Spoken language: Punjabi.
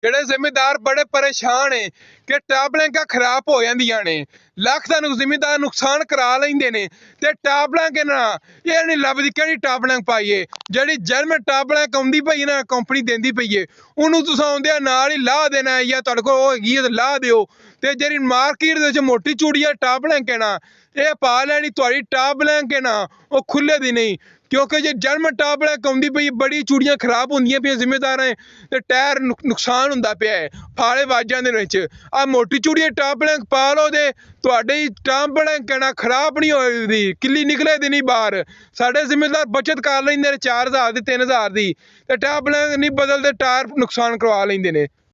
ਜਿਹੜੇ ਜ਼ਿਮੀਦਾਰ ਬੜੇ ਪਰੇਸ਼ਾਨ ਹੈ ਕਿ ਟਾਬਲੈਂਕਾਂ ਖਰਾਬ ਹੋ ਜਾਂਦੀਆਂ ਨੇ, ਲੱਖ ਦਾ ਜ਼ਿਮੀਦਾਰ ਨੁਕਸਾਨ ਕਰਾ ਲੈਂਦੇ ਨੇ ਤੇ ਟਾਬਲੈਂਕ ਨਾ ਇਹ ਨਹੀਂ ਲੱਭਦੀ ਕਿਹੜੀ ਟਾਬਲੈਂਕ ਪਾਈਏ। ਜਿਹੜੀ ਜਰਮਨ ਟਾਬਲੈਂਕ ਆਉਂਦੀ ਪਈ ਨਾ ਕੰਪਨੀ ਦਿੰਦੀ ਪਈ ਏ, ਉਹਨੂੰ ਤੁਸੀਂ ਆਉਂਦਿਆਂ ਨਾਲ ਹੀ ਲਾਹ ਦੇਣਾ ਜਾਂ ਤੁਹਾਡੇ ਕੋਲ ਉਹ ਹੈਗੀ ਹੈ ਤਾਂ ਲਾਹ ਦਿਓ। ਤੇ ਜਿਹੜੀ ਮਾਰਕੀਟ ਦੇ ਵਿੱਚ ਮੋਟੀ ਚੂੜੀ ਆ ਟਾਬਲੈਂਕ ਹੈ ਨਾ, ਇਹ ਪਾ ਲੈਣੀ ਤੁਹਾਡੀ ਟਾਬਲੈਂਕ ਹੈ ਨਾ ਉਹ ਖੁੱਲੇ ਦੀ ਨਹੀਂ, ਕਿਉਂਕਿ ਜੇ ਜਰਮਨ ਟਾਬਲੈਂਕ ਆਉਂਦੀ ਪਈ ਬੜੀ ਚੂੜੀਆਂ ਖਰਾਬ ਹੁੰਦੀਆਂ ਪਈਆਂ ਜ਼ਿਮੀਦਾਰਾਂ ਤੇ ਟਾਇਰ ਨੁਕਸਾਨ ਹੁੰਦਾ ਪਿਆ ਹੈ, ਫਾਲੇ ਵੱਜ ਜਾਂਦੇ ਨੇ ਵਿੱਚ। ਆ ਮੋਟੀ ਚੂੜੀ ਟਾਬਲੈਂਕ ਪਾ ਲਓ ਤੇ ਤੁਹਾਡੀ ਟਾਬਲੈਂਕ ਕਹਿਣਾ ਖਰਾਬ ਨਹੀਂ ਹੋਏਗੀ, ਕਿੱਲੀ ਨਿਕਲੇ ਦੀ ਨਹੀਂ ਬਾਹਰ। ਸਾਡੇ ਜ਼ਿਮੀਦਾਰ ਬਚਤ ਕਰ ਲੈਂਦੇ ਨੇ 4000 ਦੀ 3000 ਦੀ, ਤੇ ਟਾਬਲੈਂਕ ਨਹੀਂ ਬਦਲਦੇ ਟਾਇਰ ਨੁਕਸਾਨ ਕਰਵਾ ਲੈਂਦੇ ਨੇ।